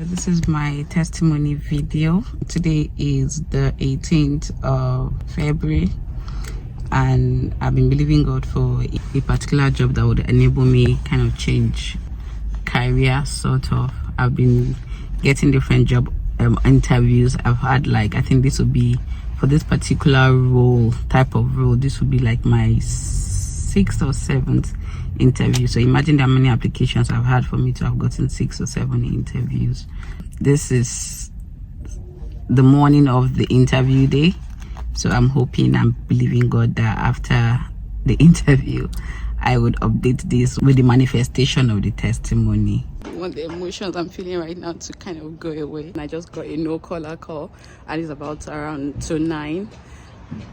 This is my testimony video. Today is the 18th of February, and I've been believing God for a particular job that would enable me kind of change career, sort of. I've been getting different job interviews. I've had, like, I think this would be for this particular type of role, this would be like my 6th or 7th interview. So imagine how many applications I've had for me to have gotten 6 or 7 interviews. This is the morning of the interview day, so I'm hoping and believing God that after the interview I would update this with the manifestation of the testimony. I want the emotions I'm feeling right now to kind of go away. And I just got a no-caller call, and it's about around 9.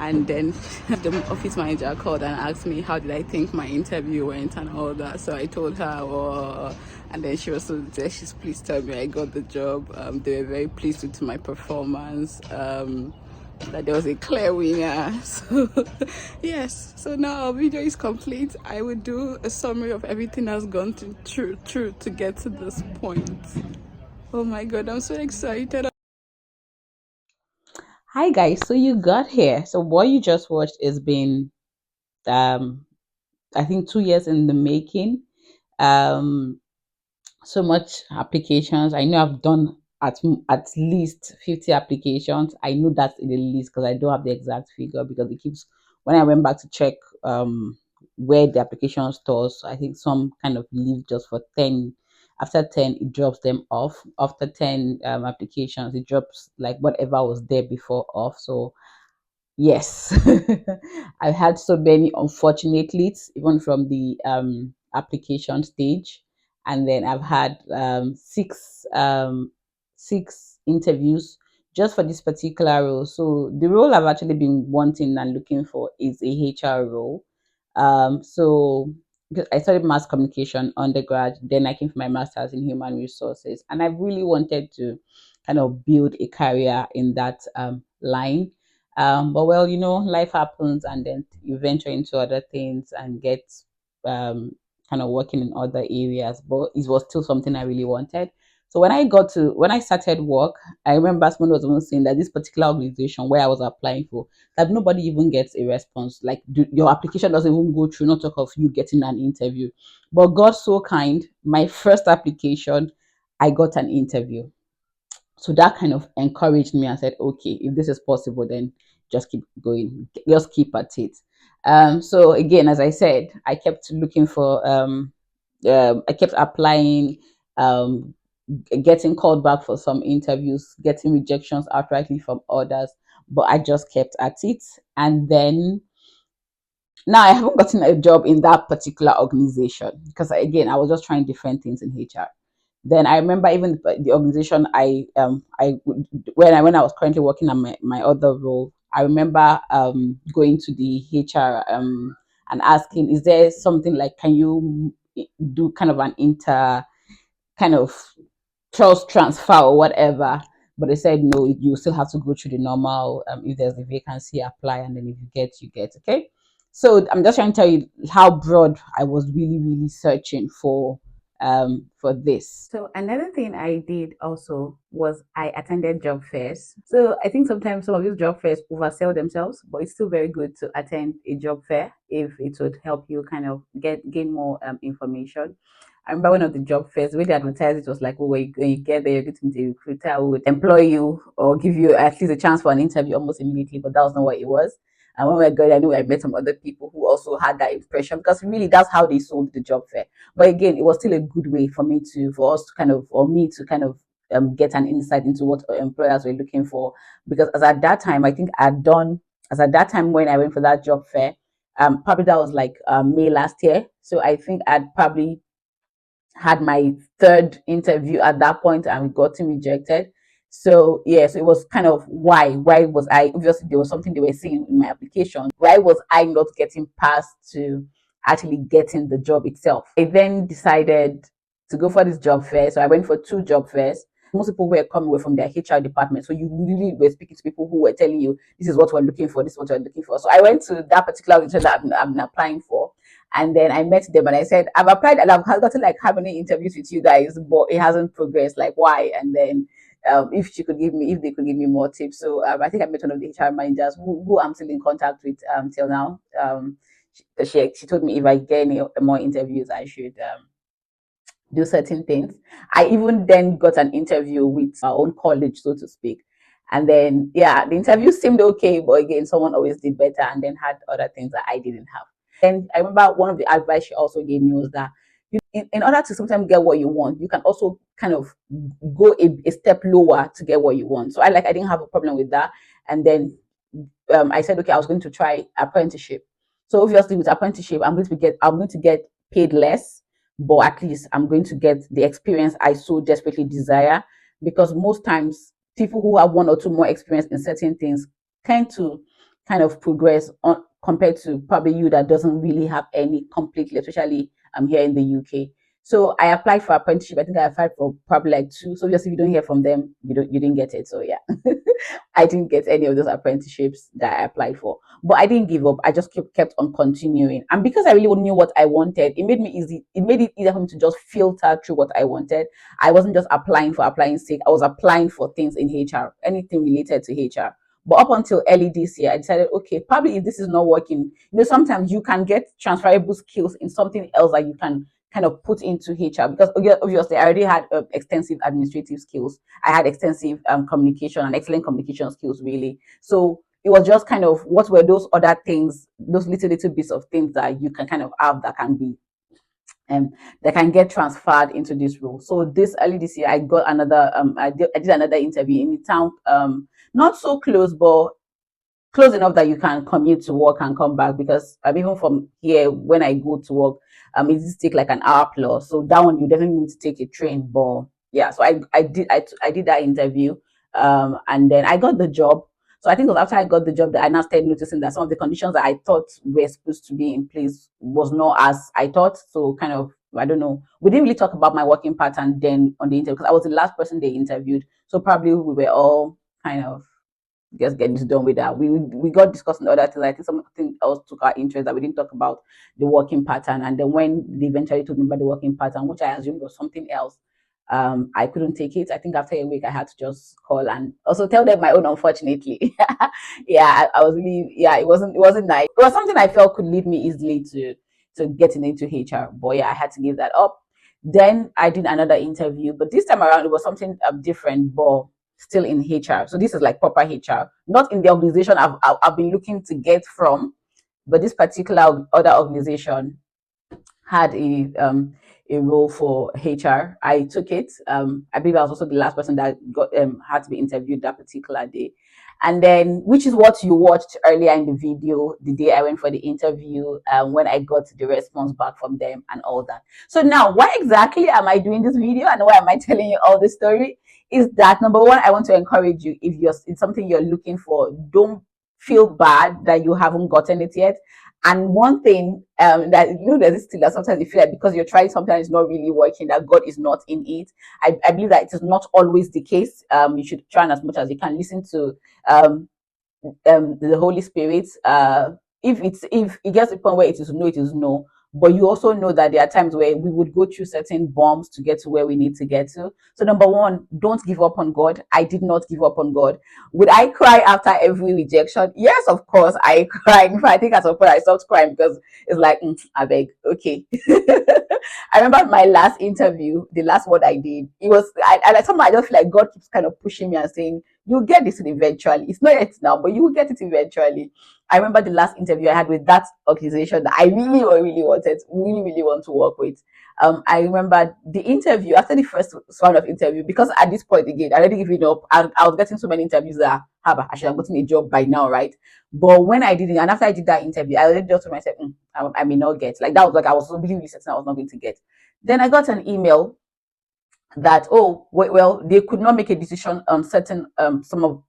And then the office manager called and asked me how did I think my interview went and all that. So I told her, and then she was so there. She's pleased to tell me I got the job. They were very pleased with my performance. That there was a clear winner. So yes, so now our video is complete. I will do a summary of everything that's gone through to get to this point. Oh my God, I'm so excited. Hi guys, so you got here. So what you just watched has been I think 2 years in the making. So much applications. I know I've done at least 50 applications. I know that's in the list because I don't have the exact figure, because it keeps, when I went back to check where the application stores, I think some kind of leave just for 10. After 10 it drops them off. After 10 applications it drops like whatever was there before off. So yes, I've had so many, unfortunately, even from the application stage, and then I've had six interviews just for this particular role. So the role I've actually been wanting and looking for is a HR role. So because I studied mass communication undergrad, then I came for my master's in human resources, and I really wanted to kind of build a career in that line. But well, life happens, and then you venture into other things and get kind of working in other areas. But it was still something I really wanted. So when I started work, I remember someone was even saying that this particular organization where I was applying for, that nobody even gets a response. Like your application doesn't even go through, not talk of you getting an interview. But God so kind, my first application, I got an interview. So that kind of encouraged me and said, okay, if this is possible, then just keep going, just keep at it. So again, as I said, I kept looking for I kept applying, um getting called back for some interviews, getting rejections outrightly from others, but I just kept at it. And then now I haven't gotten a job in that particular organization because, again, I was just trying different things in HR. Then I remember even the organization when I was currently working on my other role, I remember going to the HR and asking, is there something like, can you do kind of an inter kind of trust transfer or whatever? But they said no, you still have to go through the normal, if there's a vacancy, apply, and then if you get, you get. Okay. So I'm just trying to tell you how broad I was really, really searching for this. So another thing I did also was I attended job fairs. So I think sometimes some of these job fairs oversell themselves, but it's still very good to attend a job fair if it would help you kind of gain more information. I remember one of the job fairs, when they advertised, it was like, oh, when you get there, you're getting the recruiter who would employ you or give you at least a chance for an interview almost immediately, but that was not what it was. And when we got there, I knew I met some other people who also had that impression, because really that's how they sold the job fair. But again, it was still a good way for us to kind of, or me to kind of get an insight into what employers were looking for. Because as at that time, I think as at that time when I went for that job fair, probably that was like May last year. So I think I'd probably had my third interview at that point and gotten rejected. So yes, it was kind of why was I, obviously there was something they were seeing in my application. Why was I not getting past to actually getting the job itself? I then decided to go for this job fair. So I went for 2 job fairs. Most people were coming away from their HR department. So you really were speaking to people who were telling you, this is what we're looking for, this is what we're looking for. So I went to that particular organization that I'm applying for. And then I met them and I said, I've applied and I've gotten like how many interviews with you guys, but it hasn't progressed. Like, why? And then if they could give me more tips. So I think I met one of the HR managers who I'm still in contact with till now. She told me if I get any more interviews, I should do certain things. I even then got an interview with our own college, so to speak. And then, yeah, the interview seemed okay, but again, someone always did better and then had other things that I didn't have. Then I remember one of the advice she also gave me was that in order to sometimes get what you want, you can also kind of go a step lower to get what you want. So I didn't have a problem with that. And then I said, okay, I was going to try apprenticeship. So obviously with apprenticeship, I'm going to get paid less, but at least I'm going to get the experience I so desperately desire. Because most times people who have one or two more experience in certain things tend to kind of progress on compared to probably you that doesn't really have any completely, especially here in the UK. So I applied for apprenticeship. I think I applied for probably like two. So obviously if you don't hear from them, you didn't get it. So yeah. I didn't get any of those apprenticeships that I applied for. But I didn't give up. I just kept on continuing. And because I really knew what I wanted, it made it easier for me to just filter through what I wanted. I wasn't just applying for applying sake. I was applying for things in HR, anything related to HR. But up until early this year, I decided, okay, probably if this is not working, sometimes you can get transferable skills in something else that you can kind of put into HR because obviously I already had extensive administrative skills. I had extensive communication and excellent communication skills, really. So it was just kind of what were those other things, those little bits of things that you can kind of have that can be that can get transferred into this role. So this early this year, I got another. I did another interview in the town, not so close, but close enough that you can commute to work and come back because even from here when I go to work, it just take like an hour plus. So that one you definitely need to take a train. But yeah, so I did that interview, and then I got the job. So I think it was after I got the job that I now started noticing that some of the conditions that I thought were supposed to be in place was not as I thought. So kind of I don't know. We didn't really talk about my working pattern then on the interview because I was the last person they interviewed. So probably we were all kind of just getting done with that. We got discussing other things. I think something else took our interest that we didn't talk about the working pattern. And then when they eventually told me about the working pattern, which I assumed was something else, I couldn't take it. I think after a week I had to just call and also tell them my own unfortunately. Yeah, I was really yeah, it wasn't nice. It was something I felt could lead me easily to getting into HR. But yeah, I had to give that up. Then I did another interview, but this time around it was something different, but still in HR. So this is like proper HR, not in the organization I've been looking to get from, but this particular other organization had a role for HR. I took it. I believe I was also the last person that got had to be interviewed that particular day. And then, which is what you watched earlier in the video, the day I went for the interview, when I got the response back from them and all that. So now, why exactly am I doing this video and why am I telling you all this story? Is that number one, I want to encourage you if it's something you're looking for, don't feel bad that you haven't gotten it yet. And one thing that there's this thing that sometimes you feel like because you're trying something and it's not really working, that God is not in it. I believe that it is not always the case. You should try and as much as you can listen to the Holy Spirit. If it gets to the point where it is no. But you also know that there are times where we would go through certain bumps to get to where we need to get to. So number one, don't give up on God. I did not give up on God. Would I cry after every rejection? Yes, of course, I cried. In fact, I think at some point I stopped crying because it's like, I beg, okay. I remember my last interview, the last one I did. It was, somehow I just feel like God keeps kind of pushing me and saying, "You'll get this eventually. It's not yet now, but you will get it eventually." I remember the last interview I had with that organization that I really, really wanted, really, really want to work with. I remember the interview after the first round of interview because at this point again, I already given up. I was getting so many interviews that I should have gotten a job by now, right? But when I did it, and after I did that interview, I already just told myself, I may not get. Like that was like I was really, really certain I was not going to get. Then I got an email that well they could not make a decision on certain some of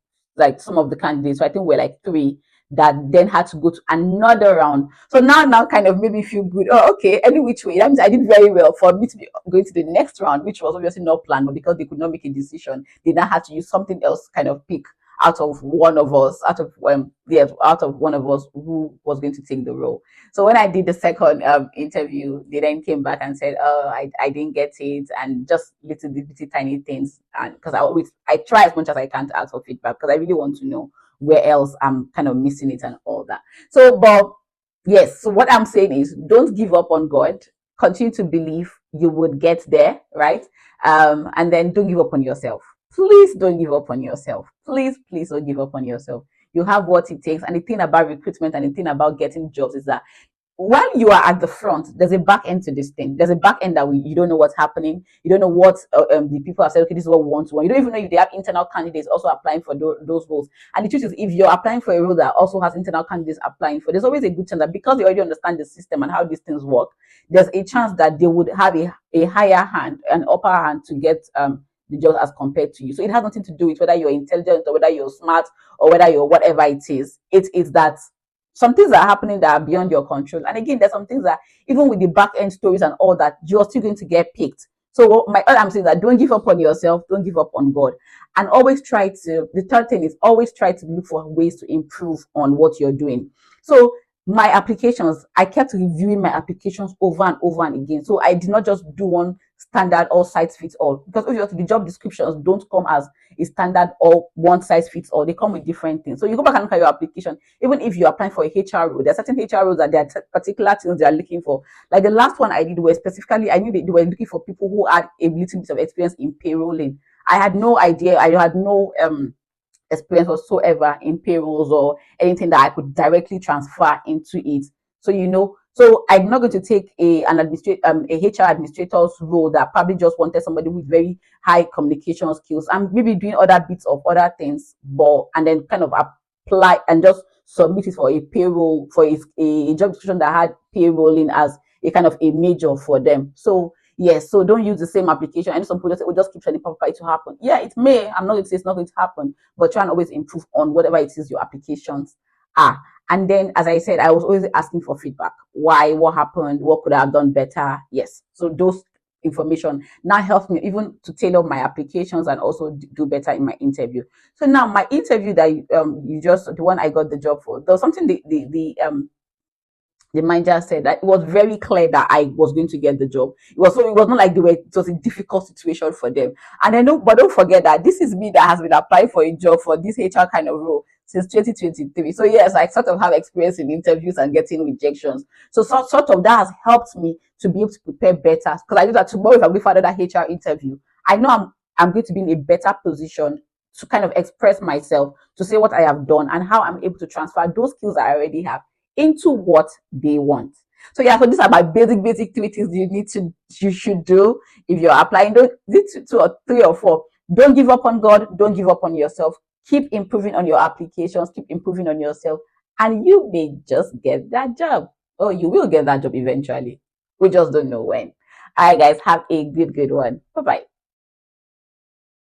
the candidates. So I think we're like three that then had to go to another round. So now kind of made me feel good. Oh, okay. Any which way, that means I did very well for me to be going to the next round, which was obviously not planned, but because they could not make a decision, they now had to use something else kind of pick out of one of us, out of one of us who was going to take the role. So when I did the second interview, they then came back and said, "Oh, I didn't get it," and just little tiny things. And because I try as much as I can to ask for feedback because I really want to know where else I'm kind of missing it and all that. So, but yes, so what I'm saying is, don't give up on God. Continue to believe you would get there, right? And then don't give up on yourself. Please don't give up on yourself. Please don't give up on yourself. You have what it takes. And the thing about recruitment and the thing about getting jobs is that while you are at the front, there's a back end to this thing. There's a back end that you don't know what's happening. You don't know what the people have said. Okay, this is what we want to. You don't even know if they have internal candidates also applying for those roles. And the truth is, if you're applying for a role that also has internal candidates applying for, there's always a good chance that because they already understand the system and how these things work, there's a chance that they would have a higher hand, an upper hand to get the job as compared to you. So it has nothing to do with whether you're intelligent or whether you're smart or whether you're whatever it is. It is that some things are happening that are beyond your control. And again, there's some things that even with the back end stories and all that, you're still going to get picked. So all I'm saying is that don't give up on yourself, don't give up on God. And always try to, the third thing is always try to look for ways to improve on what you're doing. So my applications, I kept reviewing my applications over and over and again. So I did not just do one standard all size fits all, because obviously the job descriptions don't come as a standard or one size fits all. They come with different things. So you go back and look at your application. Even if you're applying for a HR role, there are certain HR roles that there are particular things they are looking for. Like the last one I did was specifically, I knew they were looking for people who had a little bit of experience in payrolling. I had no idea. I had no experience whatsoever in payrolls or anything that I could directly transfer into it. So so I'm not going to take a HR administrator's role that probably just wanted somebody with very high communication skills. I'm maybe doing other bits of other things, but and then kind of apply and just submit it for a payroll for a job description that had payrolling as a kind of a major for them. So yes, so don't use the same application. And some people just say, "Oh, just keep sending paper to happen." Yeah, it may. I'm not going to say it's not going to happen, but try and always improve on whatever it is your applications are. And then, as I said, I was always asking for feedback. Why? What happened? What could I have done better? Yes. So those information now helps me even to tailor my applications and also do better in my interview. So now my interview that you just the one I got the job for, there was something the manager said that it was very clear that I was going to get the job. It was not like it was a difficult situation for them. And I know, but don't forget that this is me that has been applying for a job for this HR kind of role since 2023. So yes, I sort of have experience in interviews and getting rejections. So sort of that has helped me to be able to prepare better. Because I know that tomorrow if I go for another HR interview, I know I'm going to be in a better position to kind of express myself, to say what I have done and how I'm able to transfer those skills I already have into what they want. So yeah, so these are my basic 3 things you should do if you're applying. Don't two or three or four. Don't give up on God. Don't give up on yourself. Keep improving on your applications. Keep improving on yourself, and you may just get that job. Oh, you will get that job eventually. We just don't know when. All right, guys, have a good one. Bye bye.